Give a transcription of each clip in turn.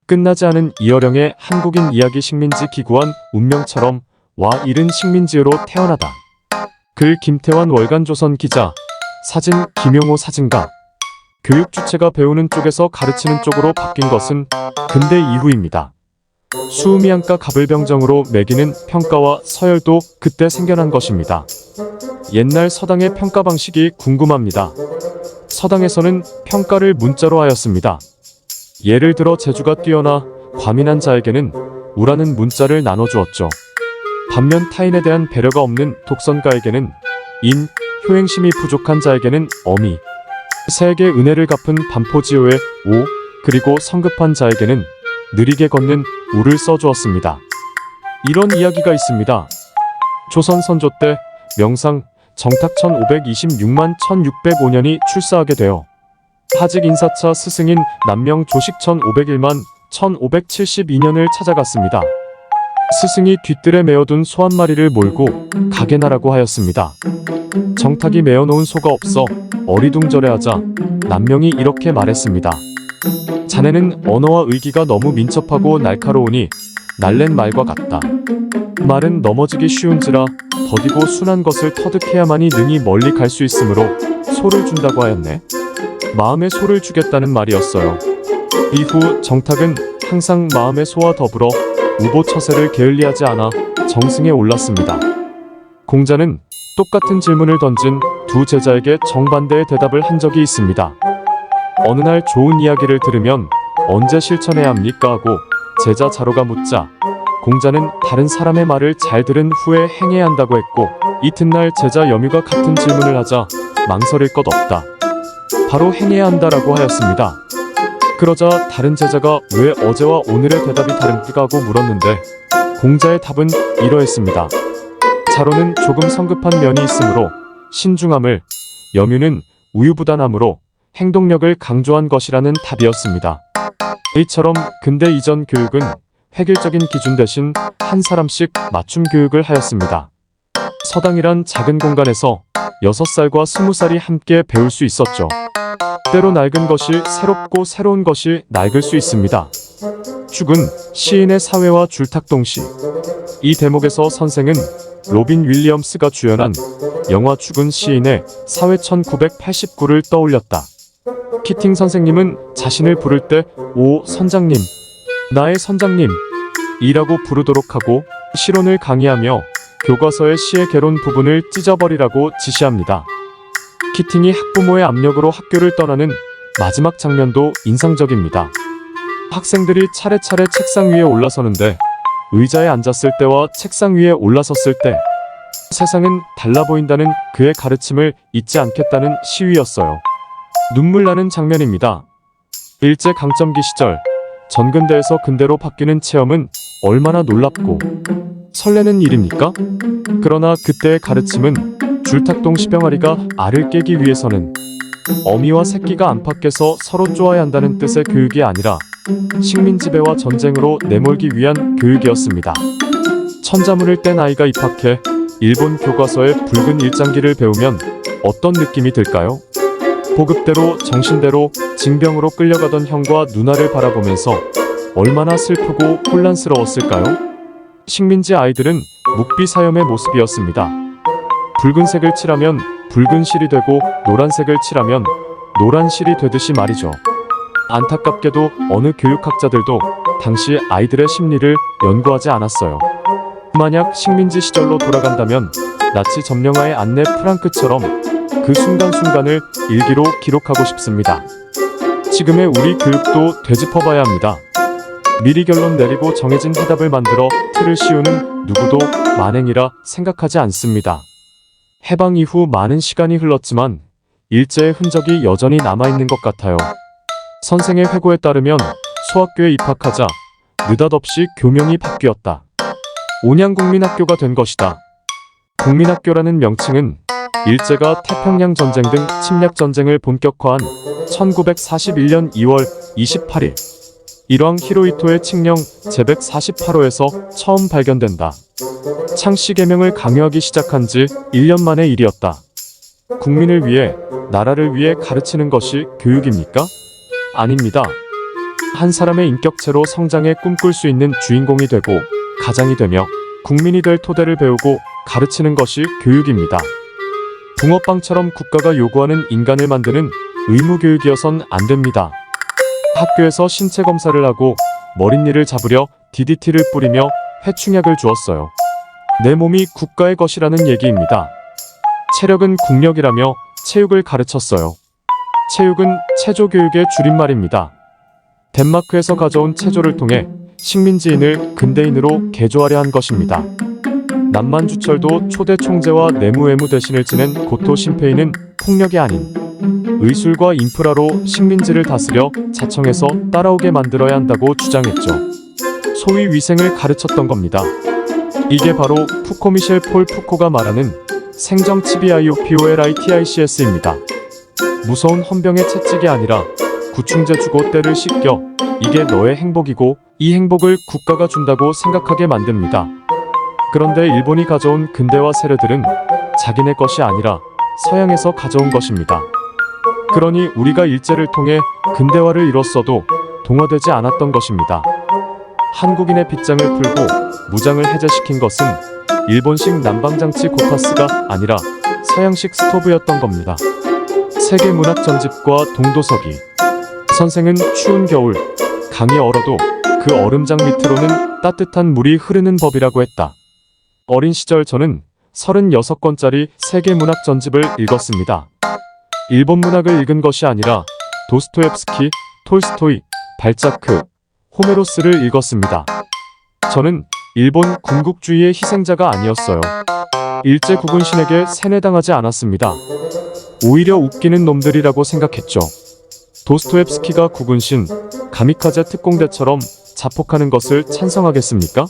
끝나지 않은 이어령의 한국인 이야기 식민지 기구한 운명처럼 와 이른 식민지로 태어나다. 글 김태환 월간조선 기자. 사진 김용호 사진가. 교육 주체가 배우는 쪽에서 가르치는 쪽으로 바뀐 것은 근대 이후입니다. 수음이안가 갑을병정으로 매기는 평가와 서열도 그때 생겨난 것입니다. 옛날 서당의 평가 방식이 궁금합니다. 서당에서는 평가를 문자로 하였습니다. 예를 들어 재주가 뛰어나 과민한 자에게는 우라는 문자를 나눠주었죠. 반면 타인에 대한 배려가 없는 독선가에게는 인, 효행심이 부족한 자에게는 어미, 세에게 은혜를 갚은 반포지호의 오, 그리고 성급한 자에게는 느리게 걷는 우를 써주었습니다. 이런 이야기가 있습니다. 조선 선조 때 명상 정탁 1526만 1605년이 출사하게 되어 하직 인사차 스승인 남명 조식 1501만 1572년을 찾아갔습니다. 스승이 뒤뜰에 메어둔 소 한 마리를 몰고 가게 나라고 하였습니다. 정탁이 메어놓은 소가 없어 어리둥절해하자 남명이 이렇게 말했습니다. 자네는 언어와 의기가 너무 민첩하고 날카로우니 날랜 말과 같다. 말은 넘어지기 쉬운지라 더디고 순한 것을 터득해야만이 능히 멀리 갈 수 있으므로 소를 준다고 하였네. 마음의 소를 주겠다는 말이었어요. 이후 정탁은 항상 마음의 소와 더불어 우보처세를 게을리하지 않아 정승에 올랐습니다. 공자는 똑같은 질문을 던진 두 제자에게 정반대의 대답을 한 적이 있습니다. 어느 날 좋은 이야기를 들으면 언제 실천해야 합니까 하고 제자 자로가 묻자 공자는 다른 사람의 말을 잘 들은 후에 행해야 한다고 했고 이튿날 제자 염유가 같은 질문을 하자 망설일 것 없다. 바로 행해야 한다라고 하였습니다. 그러자 다른 제자가 왜 어제와 오늘의 대답이 다릅니까 하고 물었는데 공자의 답은 이러했습니다. 자로는 조금 성급한 면이 있으므로 신중함을, 염유는 우유부단함으로 행동력을 강조한 것이라는 답이었습니다. 이처럼 근대 이전 교육은 획일적인 기준 대신 한 사람씩 맞춤 교육을 하였습니다. 서당이란 작은 공간에서 6살과 20살이 함께 배울 수 있었죠. 때로 낡은 것이 새롭고 새로운 것이 낡을 수 있습니다. 죽은 시인의 사회와 줄탁동시. 이 대목에서 선생은 로빈 윌리엄스가 주연한 영화 죽은 시인의 사회 1989를 떠올렸다. 키팅 선생님은 자신을 부를 때 오 선장님, 나의 선장님 이라고 부르도록 하고 실언을 강의하며 교과서의 시의 개론 부분을 찢어버리라고 지시합니다. 키팅이 학부모의 압력으로 학교를 떠나는 마지막 장면도 인상적입니다. 학생들이 차례차례 책상 위에 올라서는데 의자에 앉았을 때와 책상 위에 올라섰을 때 세상은 달라 보인다는 그의 가르침을 잊지 않겠다는 시위였어요. 눈물 나는 장면입니다. 일제강점기 시절 전근대에서 근대로 바뀌는 체험은 얼마나 놀랍고 설레는 일입니까? 그러나 그때의 가르침은 줄탁동 시병아리가 알을 깨기 위해서는 어미와 새끼가 안팎에서 서로 쪼아야 한다는 뜻의 교육이 아니라 식민지배와 전쟁으로 내몰기 위한 교육이었습니다. 천자문을 뗀 아이가 입학해 일본 교과서의 붉은 일장기를 배우면 어떤 느낌이 들까요? 보급대로 정신대로 징병으로 끌려가던 형과 누나를 바라보면서 얼마나 슬프고 혼란스러웠을까요? 식민지 아이들은 묵비사염의 모습이었습니다. 붉은색을 칠하면 붉은 실이 되고 노란색을 칠하면 노란 실이 되듯이 말이죠. 안타깝게도 어느 교육학자들도 당시 아이들의 심리를 연구하지 않았어요. 만약 식민지 시절로 돌아간다면 나치 점령하의 안네 프랑크처럼 그 순간순간을 일기로 기록하고 싶습니다. 지금의 우리 교육도 되짚어봐야 합니다. 미리 결론 내리고 정해진 해답을 만들어 틀을 씌우는 누구도 만행이라 생각하지 않습니다. 해방 이후 많은 시간이 흘렀지만 일제의 흔적이 여전히 남아있는 것 같아요. 선생의 회고에 따르면 소학교에 입학하자 느닷없이 교명이 바뀌었다. 온양국민학교가 된 것이다. 국민학교라는 명칭은 일제가 태평양 전쟁 등 침략 전쟁을 본격화한 1941년 2월 28일 일왕 히로히토의 칙령 제148호에서 처음 발견된다. 창씨 계명을 강요하기 시작한 지 1년 만의 일이었다. 국민을 위해, 나라를 위해 가르치는 것이 교육입니까? 아닙니다. 한 사람의 인격체로 성장해 꿈꿀 수 있는 주인공이 되고 가장이 되며 국민이 될 토대를 배우고 가르치는 것이 교육입니다. 붕어빵처럼 국가가 요구하는 인간을 만드는 의무교육이어선 안 됩니다. 학교에서 신체 검사를 하고 머릿일을 잡으려 DDT를 뿌리며 해충약을 주었어요. 내 몸이 국가의 것이라는 얘기입니다. 체력은 국력이라며 체육을 가르쳤어요. 체육은 체조교육의 줄임말입니다. 덴마크에서 가져온 체조를 통해 식민지인을 근대인으로 개조하려 한 것입니다. 남만주철도 초대 총재와 내무외무 대신을 지낸 고토 신페이는 폭력이 아닌 의술과 인프라로 식민지를 다스려 자청해서 따라오게 만들어야 한다고 주장했죠. 소위 위생을 가르쳤던 겁니다. 이게 바로 푸코 미셸 폴 푸코가 말하는 생정 CBIOPOLITICS입니다. 무서운 헌병의 채찍이 아니라 구충제 주고 때를 씻겨 이게 너의 행복이고 이 행복을 국가가 준다고 생각하게 만듭니다. 그런데 일본이 가져온 근대화 세례들은 자기네 것이 아니라 서양에서 가져온 것입니다. 그러니 우리가 일제를 통해 근대화를 이뤘어도 동화되지 않았던 것입니다. 한국인의 빗장을 풀고 무장을 해제시킨 것은 일본식 난방장치 고타스가 아니라 서양식 스토브였던 겁니다. 세계문학 전집과 동도서기. 선생은 추운 겨울 강이 얼어도 그 얼음장 밑으로는 따뜻한 물이 흐르는 법이라고 했다. 어린 시절 저는 36권짜리 세계문학 전집을 읽었습니다. 일본 문학을 읽은 것이 아니라 도스토옙스키, 톨스토이, 발자크, 호메로스를 읽었습니다. 저는 일본 군국주의의 희생자가 아니었어요. 일제 국은신에게 세뇌당하지 않았습니다. 오히려 웃기는 놈들이라고 생각했죠. 도스토옙스키가 국은신, 가미카제 특공대처럼 자폭하는 것을 찬성하겠습니까?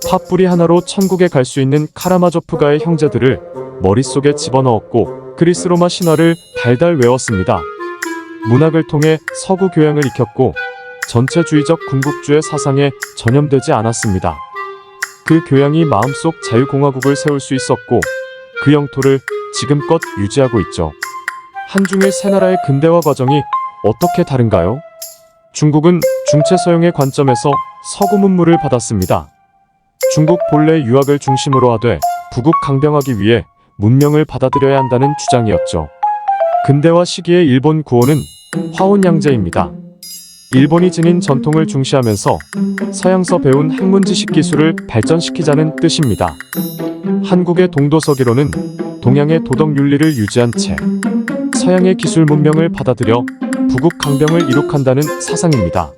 팥뿌리 하나로 천국에 갈 수 있는 카라마조프가의 형제들을 머릿속에 집어넣었고 그리스 로마 신화를 달달 외웠습니다. 문학을 통해 서구 교양을 익혔고 전체주의적 군국주의 사상에 전염되지 않았습니다. 그 교양이 마음속 자유공화국을 세울 수 있었고 그 영토를 지금껏 유지하고 있죠. 한중일 세 나라의 근대화 과정이 어떻게 다른가요? 중국은 중체서양의 관점에서 서구 문물을 받았습니다. 중국 본래 유학을 중심으로 하되 부국 강병하기 위해 문명을 받아들여야 한다는 주장이었죠. 근대화 시기의 일본 구호는 화온양제입니다. 일본이 지닌 전통을 중시하면서 서양서 배운 학문지식 기술을 발전시키자는 뜻입니다. 한국의 동도서기로는 동양의 도덕윤리를 유지한 채 서양의 기술 문명을 받아들여 부국 강병을 이룩한다는 사상입니다.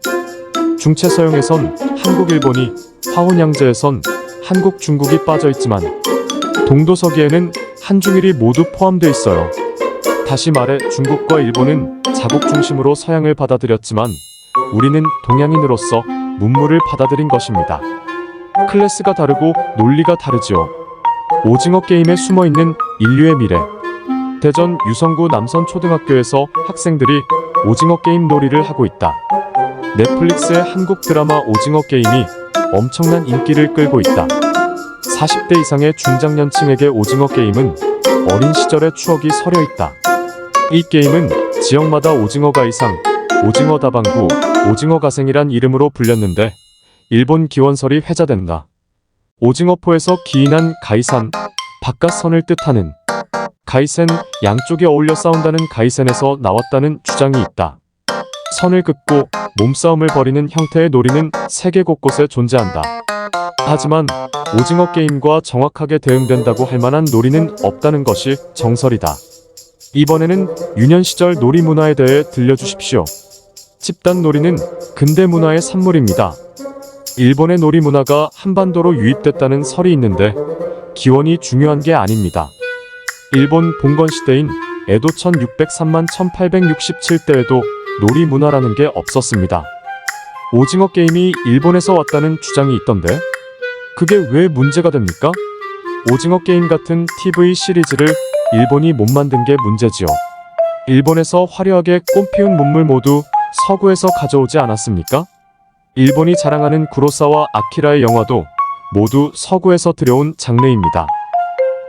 중체서양에선 한국 일본이, 화온양제에선 한국 중국이 빠져있지만 동도서기에는 한중일이 모두 포함되어 있어요. 다시 말해 중국과 일본은 자국 중심으로 서양을 받아들였지만 우리는 동양인으로서 문물을 받아들인 것입니다. 클래스가 다르고 논리가 다르지요. 오징어 게임에 숨어있는 인류의 미래. 대전 유성구 남선초등학교에서 학생들이 오징어 게임 놀이를 하고 있다. 넷플릭스의 한국 드라마 오징어 게임이 엄청난 인기를 끌고 있다. 40대 이상의 중장년층에게 오징어 게임은 어린 시절의 추억이 서려 있다. 이 게임은 지역마다 오징어 가이상, 오징어 다방구, 오징어 가생이란 이름으로 불렸는데 일본 기원설이 회자된다. 오징어포에서 기인한 가이산, 바깥선을 뜻하는 가이센, 양쪽이 어울려 싸운다는 가이센에서 나왔다는 주장이 있다. 선을 긋고 몸싸움을 벌이는 형태의 놀이는 세계 곳곳에 존재한다. 하지만 오징어 게임과 정확하게 대응된다고 할 만한 놀이는 없다는 것이 정설이다. 이번에는 유년 시절 놀이 문화에 대해 들려주십시오. 집단 놀이는 근대 문화의 산물입니다. 일본의 놀이 문화가 한반도로 유입됐다는 설이 있는데 기원이 중요한 게 아닙니다. 일본 봉건 시대인 에도 1603만 1867때에도 놀이 문화라는 게 없었습니다. 오징어 게임이 일본에서 왔다는 주장이 있던데 그게 왜 문제가 됩니까? 오징어 게임 같은 TV 시리즈를 일본이 못 만든 게 문제지요. 일본에서 화려하게 꽃피운 문물 모두 서구에서 가져오지 않았습니까? 일본이 자랑하는 구로사와 아키라의 영화도 모두 서구에서 들여온 장르입니다.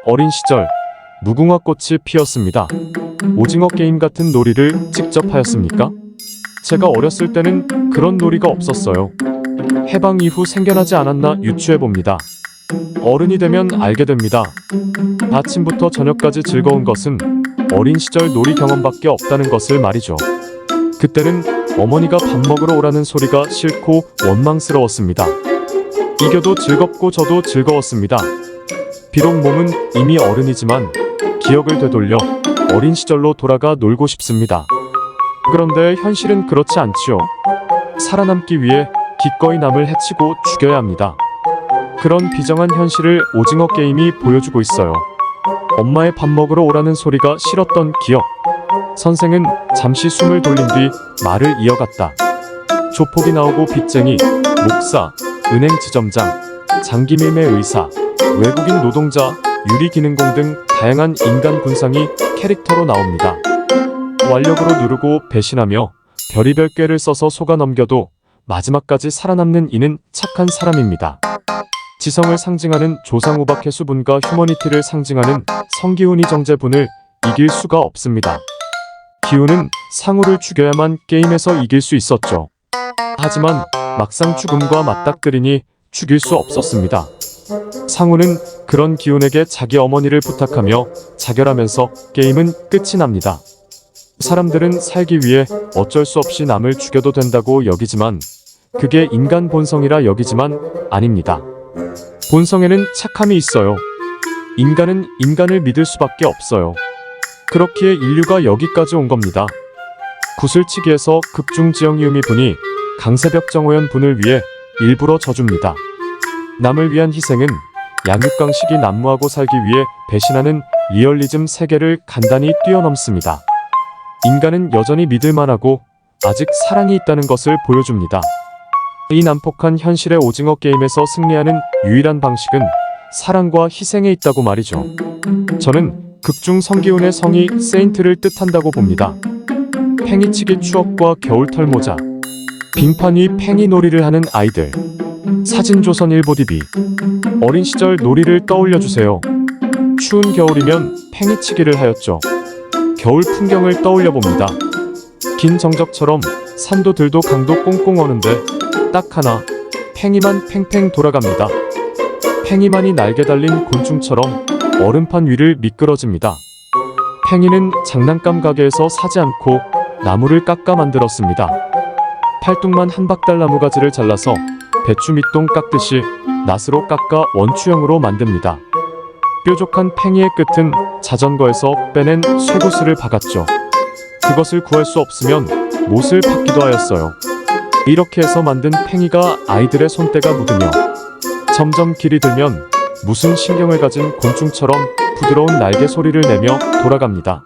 어린 시절 무궁화 꽃이 피었습니다. 오징어 게임 같은 놀이를 직접 하였습니까? 제가 어렸을 때는 그런 놀이가 없었어요. 해방 이후 생겨나지 않았나 유추해봅니다. 어른이 되면 알게 됩니다. 아침부터 저녁까지 즐거운 것은 어린 시절 놀이 경험밖에 없다는 것을 말이죠. 그때는 어머니가 밥 먹으러 오라는 소리가 싫고 원망스러웠습니다. 이겨도 즐겁고 저도 즐거웠습니다. 비록 몸은 이미 어른이지만 기억을 되돌려 어린 시절로 돌아가 놀고 싶습니다. 그런데 현실은 그렇지 않지요. 살아남기 위해 기꺼이 남을 해치고 죽여야 합니다. 그런 비정한 현실을 오징어 게임이 보여주고 있어요. 엄마의 밥 먹으러 오라는 소리가 싫었던 기억. 선생은 잠시 숨을 돌린 뒤 말을 이어갔다. 조폭이 나오고 빚쟁이, 목사, 은행 지점장, 장기밀매 의사, 외국인 노동자, 유리기능공 등 다양한 인간 군상이 캐릭터로 나옵니다. 완력으로 누르고 배신하며 별의별 꾀를 써서 속아 넘겨도 마지막까지 살아남는 이는 착한 사람입니다. 지성을 상징하는 조상우박해 수분과 휴머니티를 상징하는 성기훈이 정제분을 이길 수가 없습니다. 기훈은 상우를 죽여야만 게임에서 이길 수 있었죠. 하지만 막상 죽음과 맞닥뜨리니 죽일 수 없었습니다. 상우는 그런 기훈에게 자기 어머니를 부탁하며 자결하면서 게임은 끝이 납니다. 사람들은 살기 위해 어쩔 수 없이 남을 죽여도 된다고 여기지만 그게 인간 본성이라 여기지만 아닙니다. 본성에는 착함이 있어요. 인간은 인간을 믿을 수밖에 없어요. 그렇기에 인류가 여기까지 온 겁니다. 구슬치기에서 극중지영이음이 분이 강세벽 정호연 분을 위해 일부러 져줍니다. 남을 위한 희생은 양육강식이 난무하고 살기 위해 배신하는 리얼리즘 세계를 간단히 뛰어넘습니다. 인간은 여전히 믿을만하고 아직 사랑이 있다는 것을 보여줍니다. 이 난폭한 현실의 오징어 게임에서 승리하는 유일한 방식은 사랑과 희생에 있다고 말이죠. 저는 극중 성기훈의 성이 세인트를 뜻한다고 봅니다. 팽이치기 추억과 겨울털모자, 빙판 위 팽이놀이를 하는 아이들, 사진조선 일보DB, 어린 시절 놀이를 떠올려주세요. 추운 겨울이면 팽이치기를 하였죠. 겨울 풍경을 떠올려봅니다. 긴 정적처럼 산도 들도 강도 꽁꽁 어는데 딱 하나, 팽이만 팽팽 돌아갑니다. 팽이만이 날개 달린 곤충처럼 얼음판 위를 미끄러집니다. 팽이는 장난감 가게에서 사지 않고 나무를 깎아 만들었습니다. 팔뚝만 한 박달 나무가지를 잘라서 배추 밑동 깎듯이 낫으로 깎아 원추형으로 만듭니다. 뾰족한 팽이의 끝은 자전거에서 빼낸 쇠구슬을 박았죠. 그것을 구할 수 없으면 못을 박기도 하였어요. 이렇게 해서 만든 팽이가 아이들의 손때가 묻으며 점점 길이 들면 무슨 신경을 가진 곤충처럼 부드러운 날개 소리를 내며 돌아갑니다.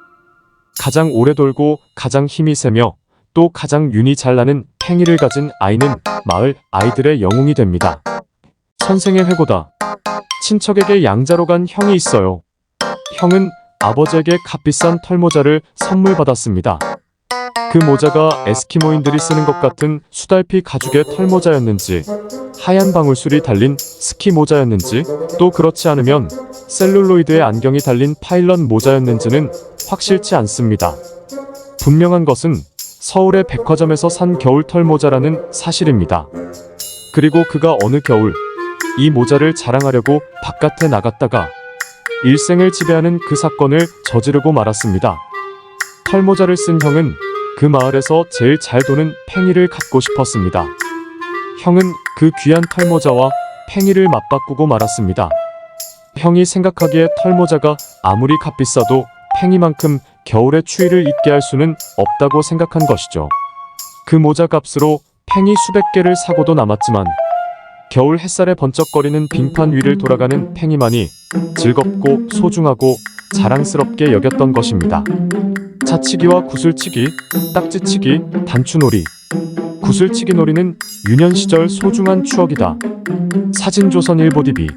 가장 오래 돌고 가장 힘이 세며 또 가장 윤이 잘 나는 팽이를 가진 아이는 마을 아이들의 영웅이 됩니다. 선생의 회고다. 친척에게 양자로 간 형이 있어요. 형은 아버지에게 값비싼 털모자를 선물 받았습니다. 그 모자가 에스키모인들이 쓰는 것 같은 수달피 가죽의 털모자였는지, 하얀 방울술이 달린 스키 모자였는지, 또 그렇지 않으면 셀룰로이드의 안경이 달린 파일럿 모자였는지는 확실치 않습니다. 분명한 것은 서울의 백화점에서 산 겨울 털모자라는 사실입니다. 그리고 그가 어느 겨울 이 모자를 자랑하려고 바깥에 나갔다가 일생을 지배하는 그 사건을 저지르고 말았습니다. 털모자를 쓴 형은 그 마을에서 제일 잘 도는 팽이를 갖고 싶었습니다. 형은 그 귀한 털모자와 팽이를 맞바꾸고 말았습니다. 형이 생각하기에 털모자가 아무리 값비싸도 팽이만큼 겨울의 추위를 잊게 할 수는 없다고 생각한 것이죠. 그 모자 값으로 팽이 수백 개를 사고도 남았지만 겨울 햇살에 번쩍거리는 빙판 위를 돌아가는 팽이만이 즐겁고 소중하고 자랑스럽게 여겼던 것입니다. 자치기와 구슬치기, 딱지치기, 단추놀이. 구슬치기 놀이는 유년 시절 소중한 추억이다. 사진조선 일보DB.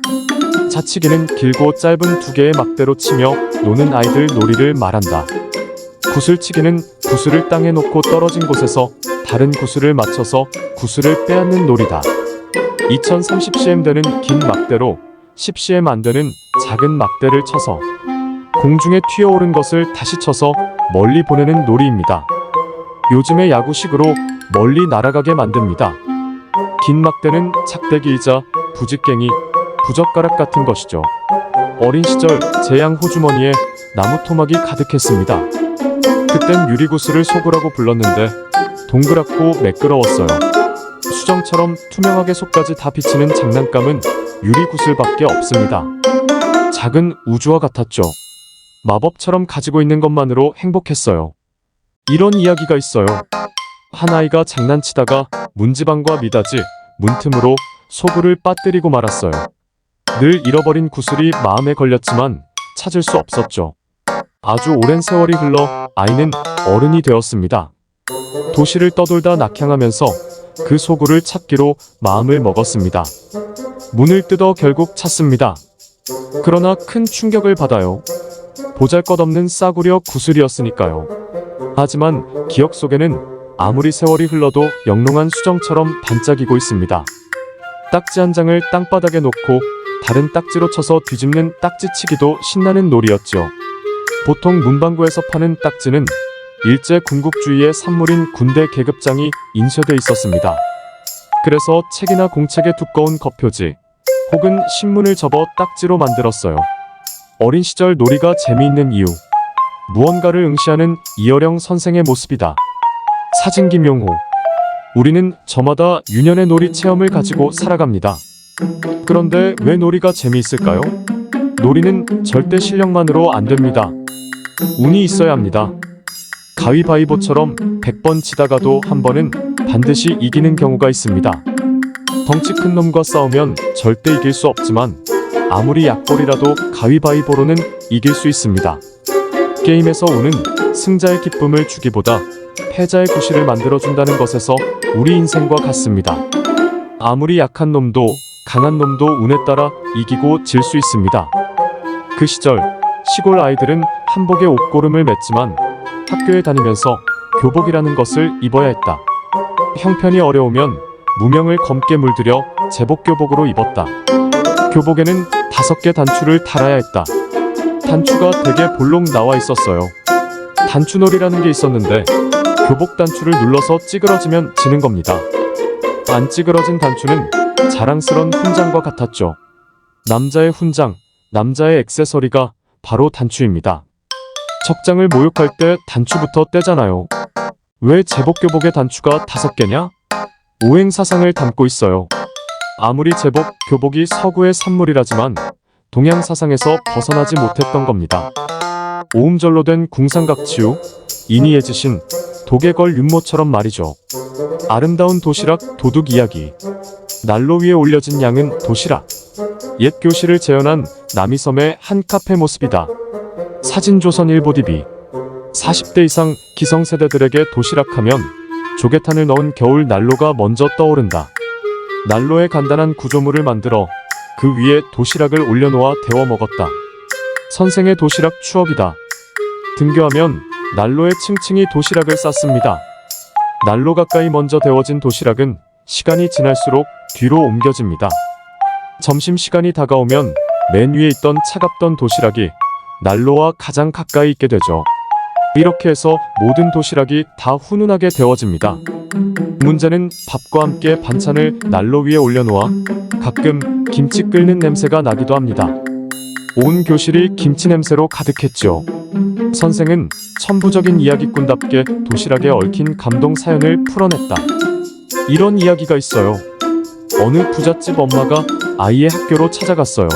자치기는 길고 짧은 두 개의 막대로 치며 노는 아이들 놀이를 말한다. 구슬치기는 구슬을 땅에 놓고 떨어진 곳에서 다른 구슬을 맞춰서 구슬을 빼앗는 놀이다. 2030cm 되는 긴 막대로 10cm 안 되는 작은 막대를 쳐서 공중에 튀어오른 것을 다시 쳐서 멀리 보내는 놀이입니다. 요즘의 야구식으로 멀리 날아가게 만듭니다. 긴 막대는 작대기이자 부직갱이, 부젓가락 같은 것이죠. 어린 시절 제 양 호주머니에 나무 토막이 가득했습니다. 그땐 유리구슬을 속으라고 불렀는데 동그랗고 매끄러웠어요. 수정처럼 투명하게 속까지 다 비치는 장난감은 유리구슬밖에 없습니다. 작은 우주와 같았죠. 마법처럼 가지고 있는 것만으로 행복했어요. 이런 이야기가 있어요. 한 아이가 장난치다가 문지방과 미닫이, 문틈으로 소구를 빠뜨리고 말았어요. 늘 잃어버린 구슬이 마음에 걸렸지만 찾을 수 없었죠. 아주 오랜 세월이 흘러 아이는 어른이 되었습니다. 도시를 떠돌다 낙향하면서 그 소구를 찾기로 마음을 먹었습니다. 문을 뜯어 결국 찾습니다. 그러나 큰 충격을 받아요. 보잘것없는 싸구려 구슬이었으니까요. 하지만 기억 속에는 아무리 세월이 흘러도 영롱한 수정처럼 반짝이고 있습니다. 딱지 한 장을 땅바닥에 놓고 다른 딱지로 쳐서 뒤집는 딱지치기도 신나는 놀이였죠. 보통 문방구에서 파는 딱지는 일제 군국주의의 산물인 군대 계급장이 인쇄돼 있었습니다. 그래서 책이나 공책에 두꺼운 겉표지 혹은 신문을 접어 딱지로 만들었어요. 어린 시절 놀이가 재미있는 이유, 무언가를 응시하는 이어령 선생의 모습이다. 사진 김용호. 우리는 저마다 유년의 놀이 체험을 가지고 살아갑니다. 그런데 왜 놀이가 재미있을까요? 놀이는 절대 실력만으로 안 됩니다. 운이 있어야 합니다. 가위바위보처럼 100번 치다가도 한 번은 반드시 이기는 경우가 있습니다. 덩치 큰 놈과 싸우면 절대 이길 수 없지만 아무리 약골이라도 가위바위보로는 이길 수 있습니다. 게임에서 운은 승자의 기쁨을 주기보다 패자의 구실을 만들어준다는 것에서 우리 인생과 같습니다. 아무리 약한 놈도 강한 놈도 운에 따라 이기고 질 수 있습니다. 그 시절 시골 아이들은 한복에 옷고름을 맸지만 학교에 다니면서 교복이라는 것을 입어야 했다. 형편이 어려우면 무명을 검게 물들여 제복교복으로 입었다. 교복에는 5개 단추를 달아야 했다. 단추가 대개 볼록 나와 있었어요. 단추놀이라는 게 있었는데 교복 단추를 눌러서 찌그러지면 지는 겁니다. 안 찌그러진 단추는 자랑스런 훈장과 같았죠. 남자의 훈장, 남자의 액세서리가 바로 단추입니다. 적장을 모욕할 때 단추부터 떼잖아요. 왜 제복교복의 단추가 5개냐? 오행사상을 담고 있어요. 아무리 제복, 교복이 서구의 산물이라지만 동양사상에서 벗어나지 못했던 겁니다. 오음절로 된 궁상각치유, 인이의 지신, 독에 걸 윤모처럼 말이죠. 아름다운 도시락 도둑 이야기. 난로 위에 올려진 양은 도시락. 옛 교실을 재현한 남이섬의 한 카페 모습이다. 사진조선 일보DB. 40대 이상 기성세대들에게 도시락하면 조개탄을 넣은 겨울 난로가 먼저 떠오른다. 난로에 간단한 구조물을 만들어 그 위에 도시락을 올려놓아 데워 먹었다. 선생의 도시락 추억이다. 등교하면 난로에 층층이 도시락을 쌌습니다. 난로 가까이 먼저 데워진 도시락은 시간이 지날수록 뒤로 옮겨집니다. 점심시간이 다가오면 맨 위에 있던 차갑던 도시락이 난로와 가장 가까이 있게 되죠. 이렇게 해서 모든 도시락이 다 훈훈하게 데워집니다. 문제는 밥과 함께 반찬을 난로 위에 올려놓아 가끔 김치 끓는 냄새가 나기도 합니다. 온 교실이 김치 냄새로 가득했죠. 선생은 천부적인 이야기꾼답게 도시락에 얽힌 감동 사연을 풀어냈다. 이런 이야기가 있어요. 어느 부잣집 엄마가 아이의 학교로 찾아갔어요.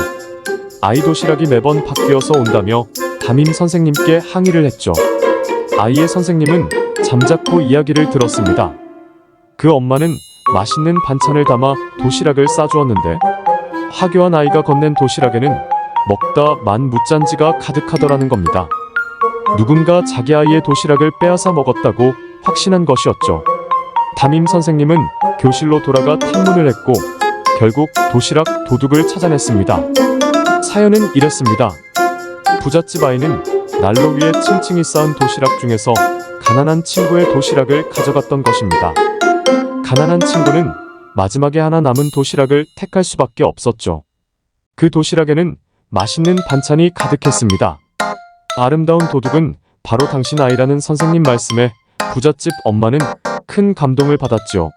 아이 도시락이 매번 바뀌어서 온다며 담임 선생님께 항의를 했죠. 아이의 선생님은 잠자코 이야기를 들었습니다. 그 엄마는 맛있는 반찬을 담아 도시락을 싸주었는데 화교한 아이가 건넨 도시락에는 먹다 만 무짠지가 가득하더라는 겁니다. 누군가 자기 아이의 도시락을 빼앗아 먹었다고 확신한 것이었죠. 담임 선생님은 교실로 돌아가 탐문을 했고 결국 도시락 도둑을 찾아냈습니다. 사연은 이랬습니다. 부잣집 아이는 난로 위에 층층이 쌓은 도시락 중에서 가난한 친구의 도시락을 가져갔던 것입니다. 가난한 친구는 마지막에 하나 남은 도시락을 택할 수밖에 없었죠. 그 도시락에는 맛있는 반찬이 가득했습니다. 아름다운 도둑은 바로 당신 아이라는 선생님 말씀에 부잣집 엄마는 큰 감동을 받았죠.